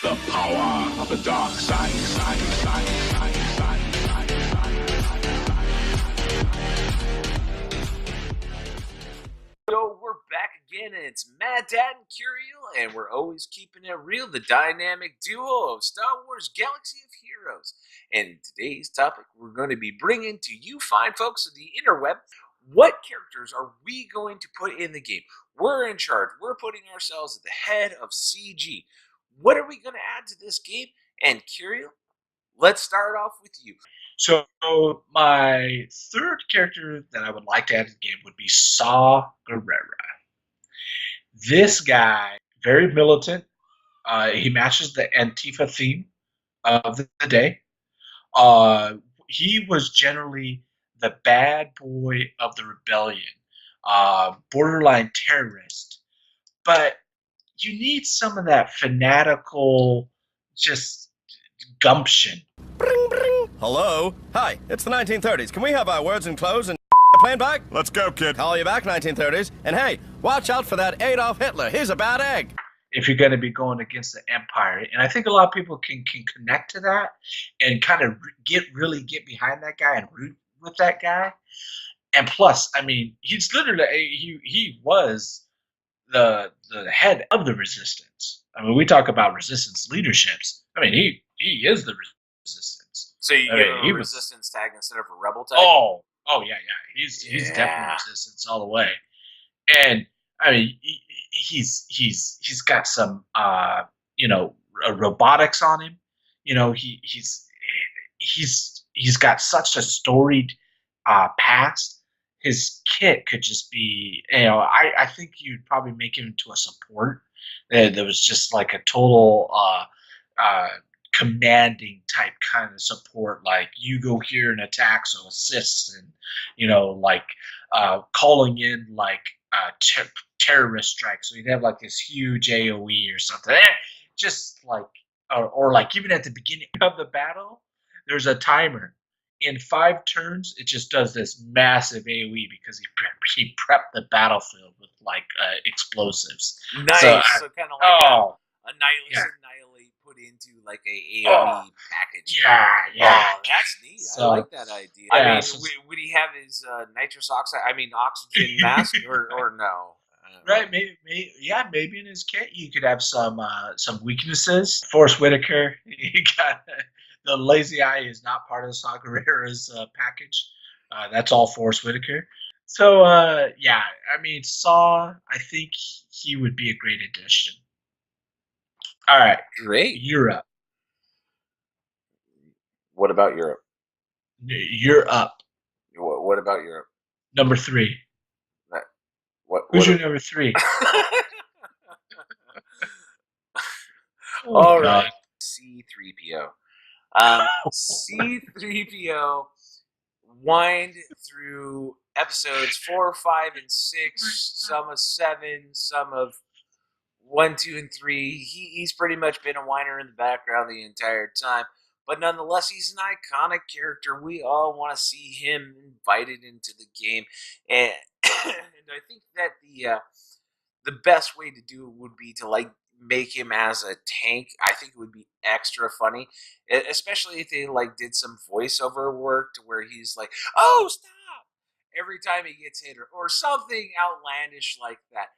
The power of the dark side. So we're back again, and it's Mad Dad and Curiel, and we're always keeping it real, the dynamic duo of Star Wars Galaxy of Heroes. And today's topic, we're going to be bringing to you fine folks of the interweb, what characters are we going to put in the game? We're in charge. We're putting ourselves at the head of CG. What are we going to add to this game? And Curiel, let's start off with you. So my third character that I would like to add to the game would be Saw Gerrera. This guy, very militant. He matches the Antifa theme of the day. He was generally the bad boy of the rebellion, borderline terrorist. But you need some of that fanatical, just gumption. Bring, bring. Hello? Hi, it's the 1930s. Can we have our words and clothes and plane back? Let's go, kid. Call you back, 1930s. And hey, watch out for that Adolf Hitler. He's a bad egg. If you're going to be going against the Empire. And I think a lot of people can connect to that and kind of really get behind that guy and root with that guy. And plus, I mean, he's literally, he was the head of the resistance. I mean, we talk about resistance leaderships. I mean, he is the resistance. So you give him a resistance tag instead of a rebel tag? Oh yeah. He's definitely resistance all the way. And I mean, he's got some robotics on him. You know, he's got such a storied past. His kit could just be, I think you'd probably make him into a support. There was just like a total commanding type kind of support, like you go here and attack, so assist, and calling in like terrorist strikes. So you'd have like this huge AOE or something, just like or like even at the beginning of the battle, there's a timer. In 5 turns, it just does this massive AOE because he prepped the battlefield with like explosives. Nice. So kind of like annihilate put into like a AOE package. Yeah. Oh, that's neat. So, I like that idea. Yeah, I mean, would he have his nitrous oxide? I mean, oxygen mask or no? Right, maybe in his kit you could have some weaknesses. Forrest Whitaker, you got the lazy eye is not part of Saw Gerrera's package. That's all Forrest Whitaker. So I mean, Saw, I think he would be a great addition. All right, great. Europe. What about Europe? You're up. What about Europe? Number 3. Who's your number 3? All right. C-3PO. C-3PO wind through episodes 4, 5, and 6, some of 7, some of 1, 2, and 3. He's pretty much been a whiner in the background the entire time. But nonetheless, he's an iconic character. We all want to see him invited into the game. And I think that the best way to do it would be to like make him as a tank. I think it would be extra funny, especially if they like did some voiceover work to where he's like, "Oh, stop!" every time he gets hit, or something outlandish like that.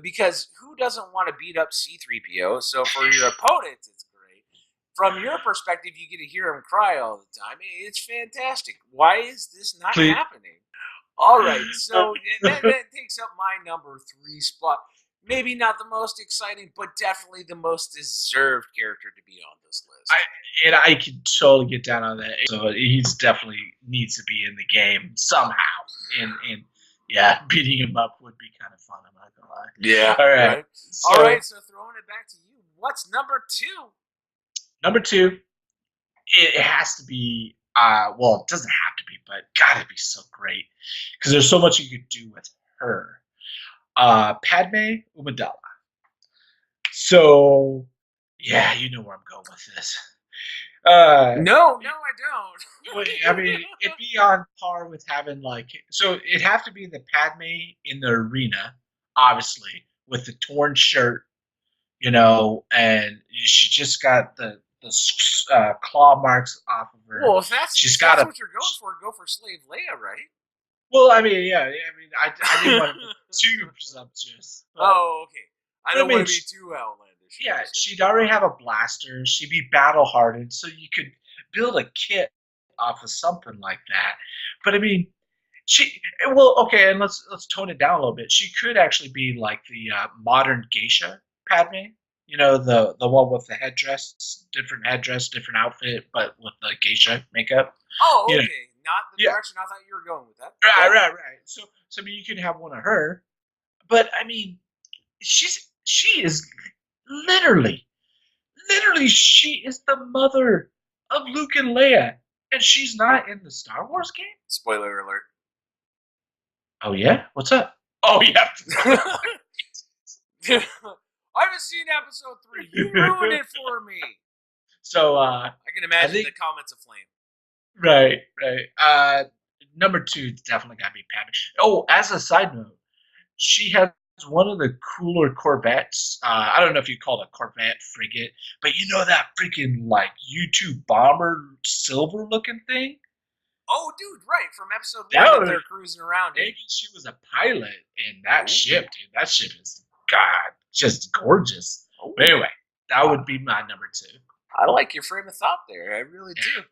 Because who doesn't want to beat up C-3PO? So for your opponents, it's great. From your perspective, you get to hear him cry all the time. It's fantastic. Why is this not happening? All right, so that takes up my number 3 spot. Maybe not the most exciting, but definitely the most deserved character to be on this list. I can totally get down on that. So he's definitely needs to be in the game somehow. And beating him up would be kind of fun. I'm not gonna lie. Yeah. All right. All right. So throwing it back to you. What's number 2? Number 2, it has to be. Well, it doesn't have to be, but God, it'd be so great because there's so much you could do with her. Padme Amidala. So, yeah, you know where I'm going with this. No, I don't. I mean, it'd be on par with having so it'd have to be the Padme in the arena, obviously, with the torn shirt, and she just got the claw marks off of her. Well, if that's what you're going for, go for Slave Leia, right? Well, I mean, yeah. I didn't want to be too presumptuous. Oh, okay. I don't want to be too outlandish. Yeah, she'd already have a blaster. She'd be battle hardened, so you could build a kit off of something like that. But I mean, okay, and let's tone it down a little bit. She could actually be like the modern geisha Padme. The one with the headdress, different outfit, but with the geisha makeup. Oh, okay. Not the direction I thought you were going with that. Right. So I mean, you can have one of her, but I mean, she is literally, she is the mother of Luke and Leia, and she's not in the Star Wars game. Spoiler alert. Oh yeah, what's up? Oh yeah. I haven't seen episode 3. You ruined it for me. So I can imagine the comments aflame. Right. Number 2 definitely got to be Padme. Oh, as a side note, she has one of the cooler Corvettes. I don't know if you call it a Corvette frigate, but that freaking like U-2 bomber silver looking thing. Oh, dude, right from episode 1 that they're cruising around. Maybe she was a pilot in that ship, dude. That ship is just gorgeous. But anyway, that would be my number 2. I like your frame of thought there. I really do. Thank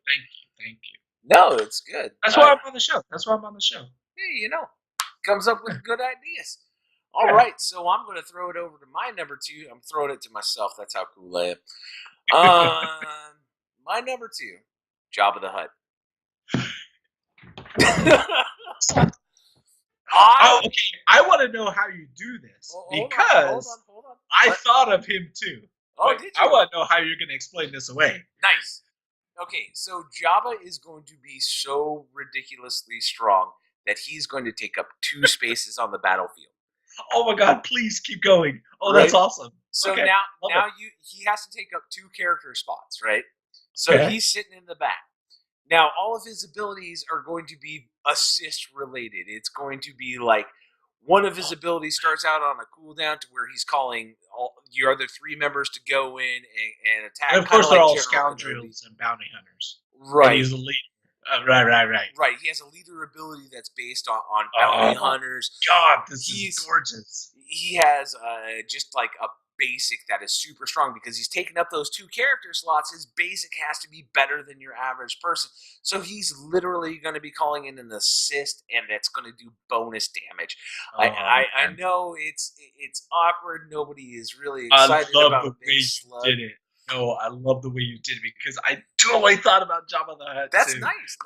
you. No, it's good. That's why I'm on the show. Hey, comes up with good ideas. All right, so I'm going to throw it over to my number 2. I'm throwing it to myself. That's how cool I am. My number 2, Jabba the Hutt. Okay. I want to know how you do this because hold on. I thought of him too. Oh, did you? I want to know how you're going to explain this away. Nice. Okay, so Jabba is going to be so ridiculously strong that he's going to take up 2 spaces on the battlefield. Oh my God! Please keep going. Oh, that's awesome. So okay. now he has to take up 2 character spots, right? So he's sitting in the back. Now, all of his abilities are going to be assist related. It's going to be like one of his abilities starts out on a cooldown to where he's calling all your other 3 members to go in and attack. And of course, they're all scoundrels and bounty hunters. Right. And he's a leader. Right. He has a leader ability that's based on bounty hunters. God, this is gorgeous. He has just like a basic that is super strong because he's taken up those 2 character slots. His basic has to be better than your average person. So he's literally going to be calling in an assist, and it's going to do bonus damage. I know it's awkward. Nobody is really excited about Big Slug. Did it. No, I love the way you did it because I totally thought about Jabba the Hutt. That's too. Nice.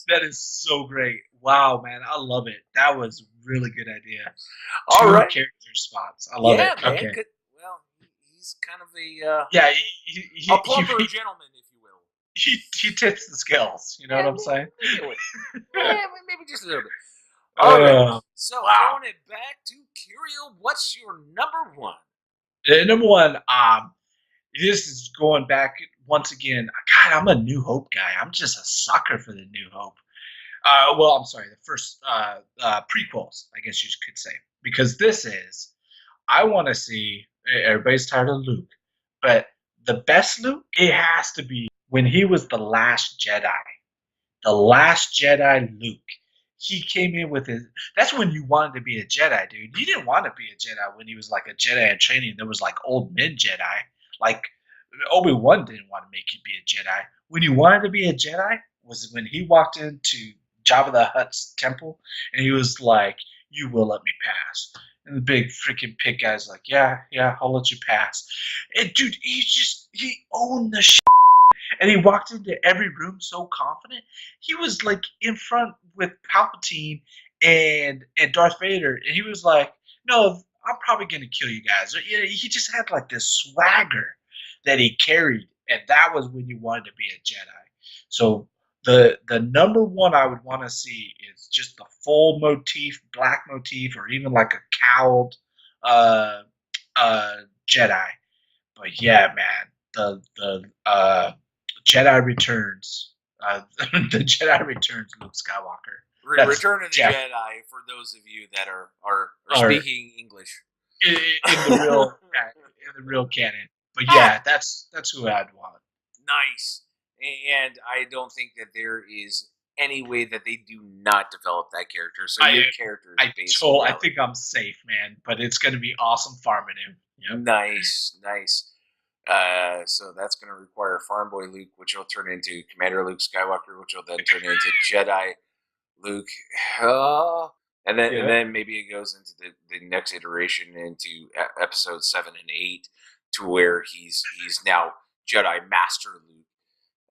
That is so great. Wow, man, I love it. That was a really good idea. All 2 character spots. I love it. Man, okay. He's kind of a plumper gentleman, if you will. He tips the scales. You know what I'm saying? Maybe just a little bit. All right. So throwing it back to Curio, what's your number 1? Number 1. This is going back once again. God, I'm a New Hope guy. I'm just a sucker for the New Hope. I'm sorry, the first prequels, I guess you could say, because I want to see. Everybody's tired of Luke, but the best Luke, it has to be when he was the last Jedi. The last Jedi Luke. He came in with his. That's when you wanted to be a Jedi, dude. You didn't want to be a Jedi when he was like a Jedi in training. There was like old men Jedi. Like Obi-Wan didn't want to make you be a Jedi. When you wanted to be a Jedi was when he walked into Jabba the Hutt's temple and he was like, "You will let me pass." And the big freaking pig guy's like, yeah, I'll let you pass. And dude, he owned the shit. And he walked into every room so confident. He was like in front with Palpatine and Darth Vader. And he was like, no, I'm probably going to kill you guys. He just had like this swagger that he carried. And that was when you wanted to be a Jedi. So the number 1 I would want to see is just the full motif, black motif, or even like a cowled Jedi. But yeah, man, the Jedi Returns, the Jedi Returns, Luke Skywalker. Return of the Jedi, for those of you that are speaking English. in the real canon. But yeah, that's who I'd want. Nice. And I don't think that there is any way that they do not develop that character. So your character is based on I think I'm safe, man. But it's going to be awesome farming him. Yep. Nice. So that's going to require Farm Boy Luke, which will turn into Commander Luke Skywalker, which will then turn into Jedi Luke. And then maybe it goes into the next iteration into episodes 7 and 8 to where he's now Jedi Master Luke.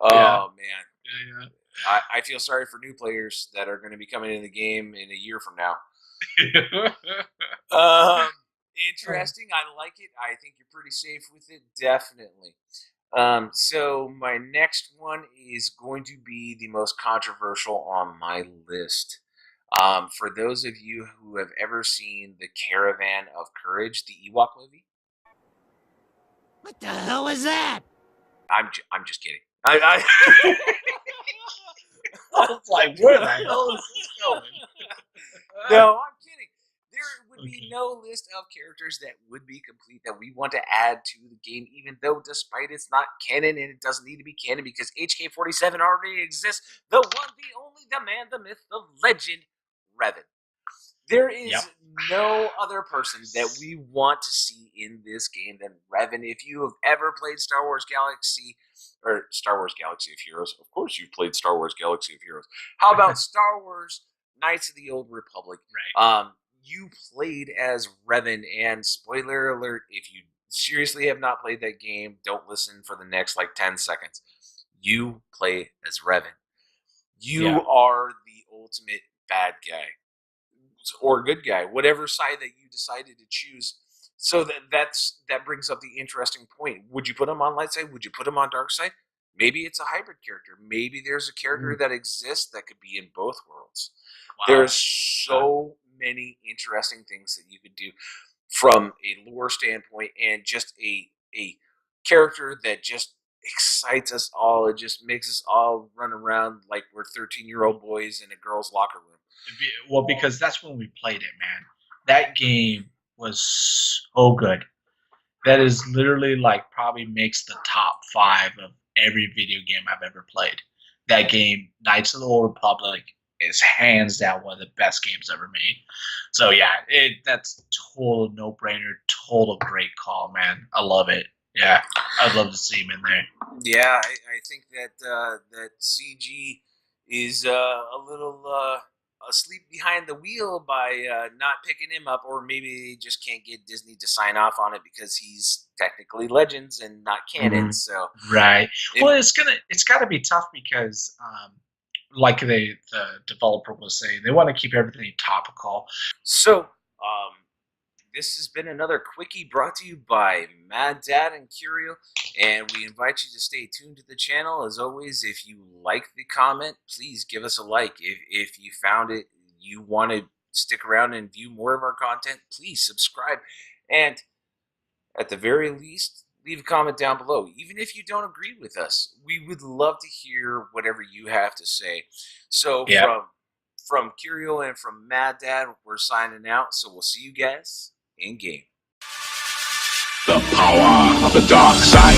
Oh man. Yeah. I feel sorry for new players that are going to be coming in the game in a year from now. Interesting. I like it. I think you're pretty safe with it. Definitely. So my next one is going to be the most controversial on my list. For those of you who have ever seen The Caravan of Courage, the Ewok movie. What the hell was that? I'm just kidding. I was like, where the hell is this going? No, I'm kidding. There would be no list of characters that would be complete that we want to add to the game, even though despite it's not canon and it doesn't need to be canon because HK-47 already exists. The one, the only, the man, the myth, the legend, Revan. There is no other person that we want to see in this game than Revan. If you have ever played Star Wars Galaxy of Heroes, of course you've played Star Wars Galaxy of Heroes. How about Star Wars Knights of the Old Republic? Right. You played as Revan, and spoiler alert, if you seriously have not played that game, don't listen for the next 10 seconds. You play as Revan. You are the ultimate bad guy. Or good guy, whatever side that you decided to choose. So that brings up the interesting point. Would you put him on light side? Would you put him on dark side? Maybe it's a hybrid character. Maybe there's a character that exists that could be in both worlds. Wow. There's so many interesting things that you could do from a lore standpoint and just a character that just excites us all. It just makes us all run around like we're 13-year-old boys in a girl's locker room. Well, because that's when we played it, man. That game was so good. That is literally probably makes the top 5 of every video game I've ever played. That game, Knights of the Old Republic, is hands down one of the best games ever made. So yeah, that's total no-brainer, total great call, man. I love it. Yeah, I'd love to see him in there. Yeah, I think that CG is a little asleep behind the wheel by not picking him up, or maybe they just can't get Disney to sign off on it because he's technically Legends and not canon. So right. Well, it's got to be tough because like the developer was saying, they want to keep everything topical. So this has been another Quickie brought to you by Mad Dad and Curio, and we invite you to stay tuned to the channel. As always, if you like the comment, please give us a like. If you found it, you want to stick around and view more of our content, please subscribe. And at the very least, leave a comment down below. Even if you don't agree with us, we would love to hear whatever you have to say. So from Curio and from Mad Dad, we're signing out. So we'll see you guys in game. The power of the dark side.